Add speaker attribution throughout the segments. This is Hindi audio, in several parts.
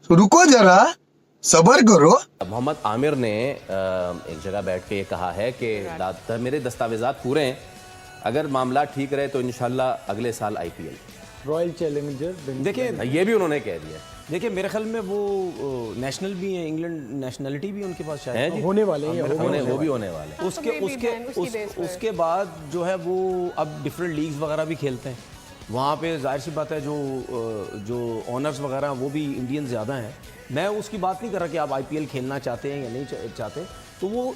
Speaker 1: रुको जरा, सबर करो।
Speaker 2: मोहम्मद आमिर ने एक जगह बैठ के ये कहा है कि मेरे दस्तावेजात पूरे हैं, अगर मामला ठीक रहे तो इंशाल्लाह अगले साल आईपीएल
Speaker 3: रॉयल चैलेंजर।
Speaker 4: देखिए
Speaker 2: ये भी उन्होंने कह दिया।
Speaker 4: देखिए मेरे ख्याल में वो नेशनल भी है, इंग्लैंड नेशनलिटी भी उनके पास शायद
Speaker 2: है जी।
Speaker 3: होने वाले हैं,
Speaker 2: वो भी होने वाले हैं।
Speaker 4: उसके बाद जो है वो अब डिफरेंट लीग्स वगैरह भी खेलते हैं वहाँ पे। जाहिर सी बात है जो ऑनर्स वगैरह वो भी इंडियन ज़्यादा हैं। मैं उसकी बात नहीं कर रहा कि आप आईपीएल खेलना चाहते हैं या नहीं चाहते, तो वो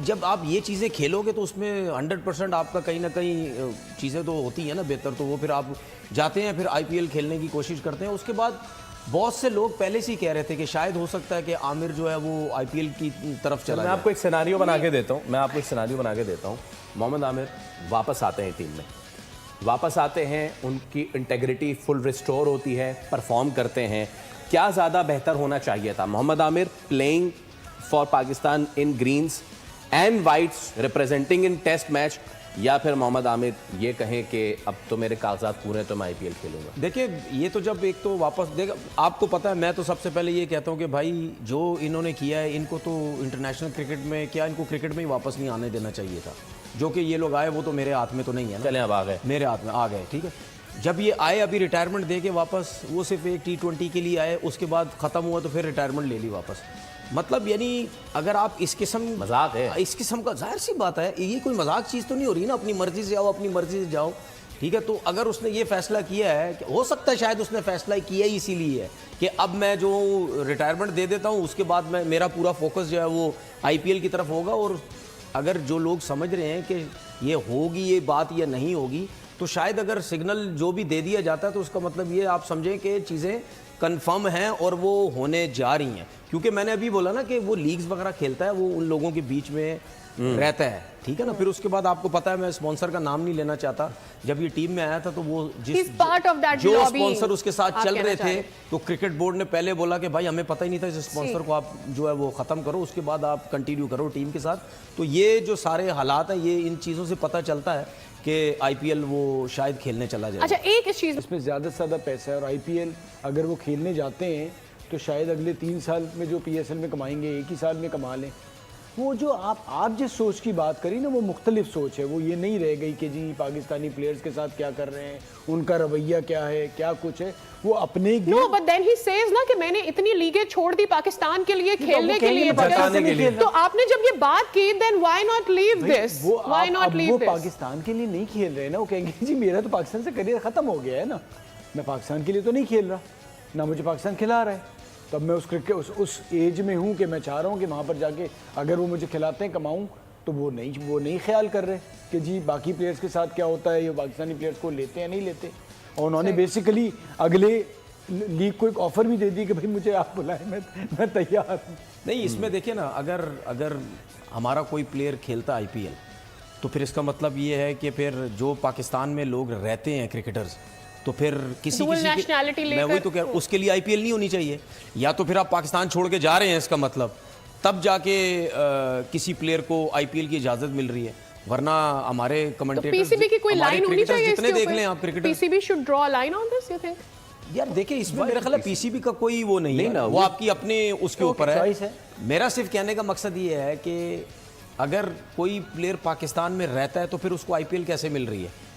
Speaker 4: जब आप ये चीज़ें खेलोगे तो उसमें 100% आपका कहीं ना कहीं चीज़ें तो होती हैं ना बेहतर, तो वो फिर आप जाते हैं, फिर आईपीएल खेलने की कोशिश करते हैं। उसके बाद बहुत से लोग पहले से ही कह रहे थे कि शायद हो सकता है कि आमिर जो है वो आईपीएल की तरफ चला
Speaker 2: मैं
Speaker 4: जाए।
Speaker 2: आपको एक सिनारियो बना के देता हूँ। मोहम्मद आमिर वापस आते हैं टीम में, वापस आते हैं, उनकी इंटेग्रिटी फुल रिस्टोर होती है, परफॉर्म करते हैं। क्या ज़्यादा बेहतर होना चाहिए था, Mohammad Aamir playing for Pakistan in greens and whites representing in test match, या फिर मोहम्मद आमिर ये कहें कि अब तो मेरे कागजात पूरे हैं तो मैं आईपीएल खेलूंगा?
Speaker 4: देखिए ये तो जब एक तो वापस देगा, आपको पता है मैं तो सबसे पहले ये कहता हूँ कि भाई जो इन्होंने किया है इनको तो इंटरनेशनल क्रिकेट में क्या, इनको क्रिकेट में ही वापस नहीं आने देना चाहिए था। जो कि ये लोग आए वो तो मेरे हाथ में तो नहीं है ना।
Speaker 2: चले अब आ गए,
Speaker 4: मेरे हाथ में आ गए, ठीक है। जब ये आए अभी रिटायरमेंट दे के वापस, वो सिर्फ एक T20 के लिए आए, उसके बाद ख़त्म हुआ तो फिर रिटायरमेंट ले ली वापस। मतलब यानी अगर आप इस किस्म
Speaker 2: मजाक है,
Speaker 4: इस किस्म का, जाहिर सी बात है ये कोई मजाक चीज़ तो नहीं हो रही ना। अपनी मर्जी से आओ, अपनी मर्जी से जाओ, ठीक है। तो अगर उसने ये फैसला किया है कि हो सकता है शायद उसने फैसला किया ही इसीलिए है कि अब मैं जो रिटायरमेंट दे देता हूँ उसके बाद मैं मेरा पूरा फोकस जो है वो आईपीएल की तरफ होगा। और अगर जो लोग समझ रहे हैं कि ये होगी ये बात या नहीं होगी, तो शायद अगर सिग्नल जो भी दे दिया जाता है तो उसका मतलब ये आप समझें कि चीज़ें कंफर्म हैं और वो होने जा रही हैं। क्योंकि मैंने अभी बोला ना कि वो लीग्स वगैरह खेलता है, वो उन लोगों के बीच में रहता है, ठीक है ना। फिर उसके बाद आपको पता है, मैं स्पॉन्सर का नाम नहीं लेना चाहता, जब ये टीम में आया था तो वो जो स्पॉन्सर उसके साथ चल रहे थे, तो क्रिकेट बोर्ड ने पहले बोला कि भाई हमें पता ही नहीं था, इस स्पॉन्सर को आप जो है वो ख़त्म करो, उसके बाद आप कंटिन्यू करो टीम के साथ। तो ये जो सारे हालात हैं, ये इन चीज़ों से पता चलता है कि आईपीएल वो शायद खेलने चला जाए।
Speaker 5: अच्छा, एक इस चीज़
Speaker 3: इसमें ज़्यादा से ज़्यादा पैसा है, और आईपीएल अगर वो खेलने जाते हैं तो शायद अगले 3 साल में जो पीएसएल में कमाएंगे 1 ही साल में कमा लें। वो जो आप जिस सोच की बात करी ना, वो मुख्तलिफ सोच है। वो ये नहीं रह गई कि जी पाकिस्तानी प्लेयर्स के साथ क्या कर रहे हैं, उनका रवैया क्या है, क्या कुछ है। वो अपने
Speaker 5: no, but then he says ना कि मैंने इतनी लीगें छोड़ दी पाकिस्तान के लिए, खेलने के लिए,
Speaker 2: बताने के लिए।
Speaker 5: तो आपने जब ये बात की, then why not leave this? Why not leave this?
Speaker 3: वो पाकिस्तान के लिए नहीं खेल रहे ना। वो कहेंगे जी मेरा तो पाकिस्तान से करियर खत्म हो गया है ना, मैं पाकिस्तान के लिए तो नहीं खेल रहा ना, मुझे पाकिस्तान खिला रहा है। तब मैं उस एज में हूँ कि मैं चाह रहा हूँ कि वहाँ पर जाके अगर वो मुझे खिलाते हैं, कमाऊँ। तो वो नहीं ख्याल कर रहे कि जी बाकी प्लेयर्स के साथ क्या होता है, ये पाकिस्तानी प्लेयर्स को लेते हैं नहीं लेते। और उन्होंने बेसिकली अगले लीग को एक ऑफर भी दे दी कि भाई मुझे आप बुलाएं, मैं तैयार हूँ।
Speaker 4: नहीं, इसमें देखिए ना, अगर हमारा कोई प्लेयर खेलता आईपीएल, तो फिर इसका मतलब ये है कि फिर जो पाकिस्तान में लोग रहते हैं क्रिकेटर्स, तो फिर किसी मैं वही तो कह रहा हूँ, उसके लिए आईपीएल नहीं होनी चाहिए। या तो फिर आप पाकिस्तान छोड़ के जा रहे हैं, इसका मतलब तब जाके किसी प्लेयर को आईपीएल की इजाजत मिल रही है, वरना हमारे कमेंटेटर्स,
Speaker 5: पीसीबी की कोई लाइन होनी चाहिए
Speaker 4: जितने देख लें आप cricketer,
Speaker 5: PCB should draw a line on this, you think?
Speaker 4: यार देखिए, इसमें मेरा ख्याल है पीसीबी का कोई वो नहीं है, वो आपकी अपने उसके ऊपर है। मेरा सिर्फ कहने का मकसद ये है कि अगर कोई प्लेयर पाकिस्तान में रहता है तो फिर उसको आईपीएल कैसे मिल रही है?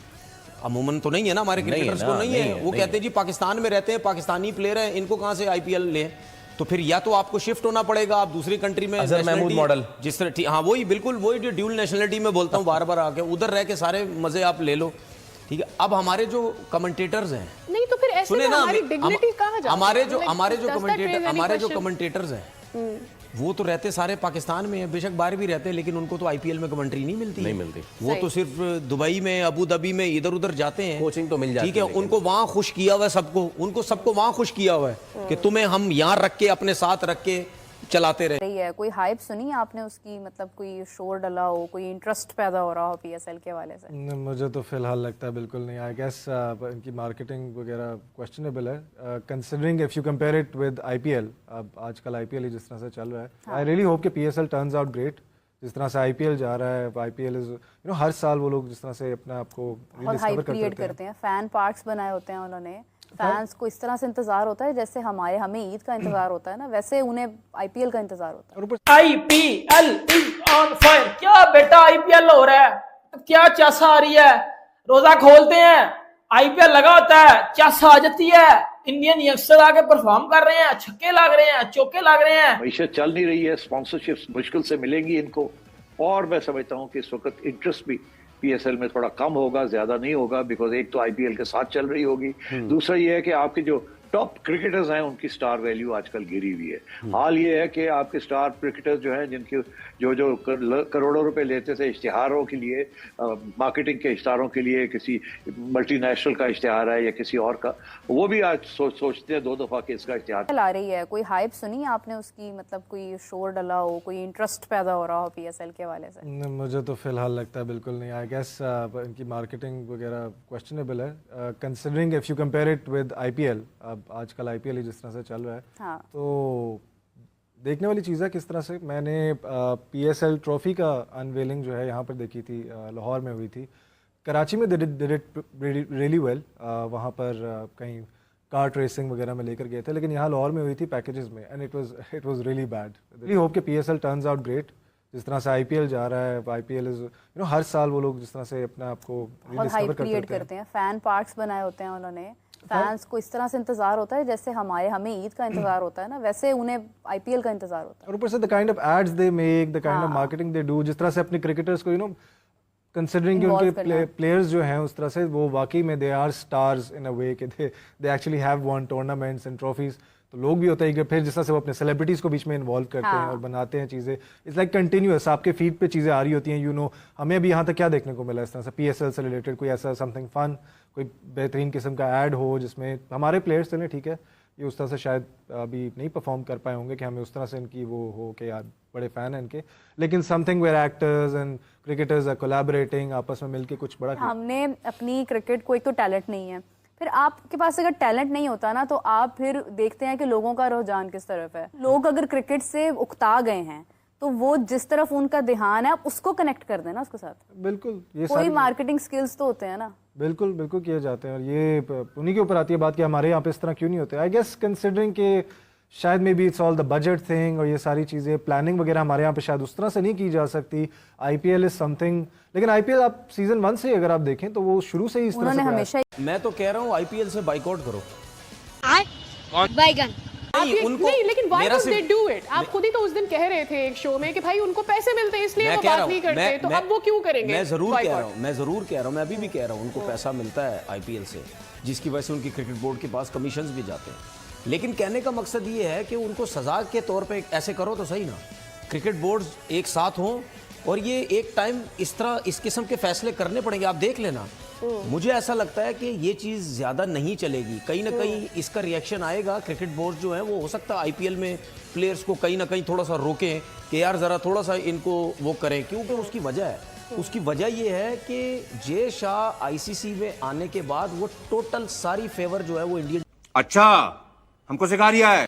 Speaker 4: अमूमन तो नहीं है ना, हमारे क्रिकेटर्स को नहीं है। वो कहते हैं जी पाकिस्तान में रहते हैं, पाकिस्तानी प्लेयर हैं, इनको कहाँ से आईपीएल लें? तो फिर या तो आपको शिफ्ट होना पड़ेगा, आप दूसरी कंट्री में,
Speaker 2: महमूद मॉडल
Speaker 4: जिस तरह, हाँ वही बिल्कुल वही जो ड्यूल नेशनलिटी में बोलता हूँ बार बार आके, उधर रह के सारे मजे आप ले लो, ठीक है। अब हमारे जो कमेंटेटर्स हैं,
Speaker 5: नहीं तो फिर ऐसे
Speaker 4: सुने ना,
Speaker 5: हमारी डिग्निटी कहाँ जाती है?
Speaker 4: हमारे जो कमेंटेटर्स हैं वो तो रहते सारे पाकिस्तान में हैं, बेशक बाहर भी रहते हैं, लेकिन उनको तो आईपीएल में कमेंट्री नहीं मिलती। वो तो सिर्फ दुबई में, अबू धाबी में इधर उधर जाते हैं,
Speaker 2: कोचिंग तो मिल जाती है,
Speaker 4: ठीक है। उनको वहाँ खुश किया हुआ है, सबको वहाँ खुश किया हुआ है कि तुम्हें हम यहाँ रख के, अपने साथ रख के चलाते रहे।
Speaker 6: कोई हाइप सुनी आपने उसकी, मतलब कोई शोर डला हो, कोई इंटरेस्ट पैदा हो रहा हो पीएसएल के हवाले से?
Speaker 7: मुझे तो फिलहाल लगता है बिल्कुल नहीं। आई गेस इनकी मार्केटिंग वगैरह क्वेश्चनेबल है, considering if you compare it with IPL. अब आजकल आईपीएल ही जिस तरह से चल रहा है, आई रियली होप कि पीएसएल टर्न्स आउट ग्रेट। जिस तरह से आईपीएल जा रहा है, आईपीएल इज हर साल वो लोग जिस तरह से अपने आप को
Speaker 6: और हाइप क्रिएट करते हैं, फैन पार्क्स बनाए होते हैं उन्होंने, फैंस को इस तरह से इंतजार होता है जैसे हमें ईद का इंतजार होता है ना, वैसे उन्हें आईपीएल का इंतजार होता है।
Speaker 8: IPL is on fire. क्या बेटा आईपीएल हो रहा है, क्या चासा आ रही है, रोजा खोलते हैं आईपीएल लगा होता है, चासा आ जाती है, इंडियन यंगस्टर आके परफॉर्म कर रहे हैं, छक्के लग रहे हैं, चौके लग रहे हैं।
Speaker 9: मीशत चल नहीं रही है, स्पॉन्सरशिप्स मुश्किल से मिलेंगी इनको, और मैं समझता हूँ कि इस वक्त इंटरेस्ट भी पीएसएल में थोड़ा कम होगा, ज्यादा नहीं होगा, बिकॉज एक तो आईपीएल के साथ चल रही होगी, दूसरा ये है कि आपके जो टॉप क्रिकेटर्स हैं उनकी स्टार वैल्यू आजकल गिरी हुई है। हाल ये है कि आपके स्टार क्रिकेटर्स जो हैं जिनके जो करोड़ों रुपए लेते थे इश्तिहारों के लिए, मार्केटिंग के इश्तिहारों के लिए, किसी मल्टीनेशनल का इश्तिहार है या किसी और का, वो भी आज सोचते हैं 2 दफा कि इसका इश्तिहार
Speaker 6: आ रही है। कोई हाइप सुनी आपने उसकी, मतलब कोई शोर डला हो, कोई इंटरेस्ट पैदा हो रहा हो पीएसएल के हवाले से?
Speaker 7: मुझे तो फिलहाल लगता है बिल्कुल नहीं। आई गेस इनकी मार्केटिंग वगैरह क्वेश्चनेबल है, considering if you compare it with IPL. अब आजकल आईपीएल ही जिस तरह से चल रहा है,
Speaker 6: हाँ।
Speaker 7: तो देखने वाली चीज़ है किस तरह से। मैंने पीएसएल ट्रॉफी का अनवेलिंग जो है यहाँ पर देखी थी, लाहौर में हुई थी। कराची में डिड इट रियली वेल, वहाँ पर कहीं कार्ट रेसिंग वगैरह में लेकर गए थे, लेकिन यहाँ लाहौर में हुई थी पैकेजेस में, and it was really bad. Really hope कि पीएसएल टर्न्स आउट ग्रेट। जिस तरह से आईपीएल जा रहा है, आईपीएल इज हर साल वो लोग जिस तरह से अपने आप को
Speaker 6: बहुत हाइप क्रिएट करते हैं, फैन पार्क्स बनाए होते हैं उन्होंने, फैंस को इस तरह से इंतजार होता है जैसे हमें ईद का इंतजार होता है ना, वैसे उन्हें आईपीएल का इंतजार होता है।
Speaker 7: और ऊपर से the kind of ads they make, the kind of marketing they do, जिस तरह से अपने क्रिकेटर्स को कंसिडरिंग कि उनके प्लेयर्स जो हैं उस तरह से वो वाकई में दे आर स्टार्स इन अ वे कि they actually have one tournaments and trophies. तो लोग भी होते हैं कि फिर जिस तरह से वो अपने सेलिब्रिटीज को बीच में इन्वॉल्व करते हैं और बनाते हैं चीज़ें। इट्स लाइक कंटिन्यूअस, आपके फीड पे चीज़ें आ रही होती हैं। हमें अभी यहाँ तक क्या देखने को मिला इस तरह से पीएसएल से रिलेटेड कोई ऐसा समथिंग फन, कोई बेहतरीन किस्म का ऐड हो जिसमें हमारे प्लेयर्स चलें, ठीक है, ये उस तरह से शायद अभी नहीं परफॉर्म कर पाए होंगे कि हमें उस तरह से इनकी वो हो कि यार बड़े फैन हैं इनके, लेकिन something where actors and cricketers are collaborating, आपस में मिलके कुछ बड़ा।
Speaker 6: हमने अपनी क्रिकेट को, एक तो टैलेंट नहीं है, फिर आपके पास अगर टैलेंट नहीं होता ना तो आप फिर देखते हैं कि लोगों का रुझान किस तरफ है। लोग अगर क्रिकेट से उकता गए हैं तो वो जिस तरफ उनका ध्यान है आप उसको कनेक्ट कर देना उसके साथ।
Speaker 7: बिल्कुल, ये
Speaker 6: कोई मार्केटिंग स्किल्स तो होते हैं ना।
Speaker 7: बिल्कुल बिल्कुल किए जाते हैं, और ये उन्हीं के ऊपर आती है बात कि हमारे यहाँ पे इस तरह क्यों नहीं होते। आई गेस कंसिडरिंग के शायद may be it's all the budget thing, और ये सारी चीज़ें प्लानिंग वगैरह हमारे यहाँ पे शायद उस तरह से नहीं की जा सकती। आईपीएल इज समथिंग, लेकिन आईपीएल आप सीजन 1 से अगर आप देखें तो वो शुरू से ही इस तरह से
Speaker 6: हमेशा
Speaker 4: मैं तो कह रहा हूँ आईपीएल से बाइकआउट करो।
Speaker 5: नहीं, लेकिन why don't they do it? आप खुद ही तो उस दिन कह रहे थे एक शो में कि भाई उनको पैसे मिलते हैं इसलिए वो बात नहीं करते, तो अब वो क्यों करेंगे?
Speaker 4: मैं जरूर कह रहा हूँ, मैं अभी भी कह रहा हूँ, उनको पैसा मिलता है आईपीएल से, जिसकी वजह से उनकी क्रिकेट बोर्ड के पास कमीशंस भी जाते हैं। लेकिन कहने का मकसद ये है कि उनको सजा के तौर पे ऐसे करो तो सही ना, क्रिकेट बोर्ड एक साथ हों, और ये एक टाइम इस तरह इस किस्म के फैसले करने पड़ेंगे। आप देख लेना, मुझे ऐसा लगता है कि ये चीज़ ज़्यादा नहीं चलेगी, कहीं ना कहीं इसका रिएक्शन आएगा। क्रिकेट बोर्ड जो है वो हो सकता है आईपीएल में प्लेयर्स को कहीं ना कहीं थोड़ा सा रोकें कि यार ज़रा थोड़ा सा इनको वो करें, क्योंकि उसकी वजह है, उसकी वजह ये है कि जे शाह आईसीसी में आने के बाद वो टोटल सारी फेवर जो है वो इंडियन।
Speaker 10: अच्छा, हमको सिखा रिया है।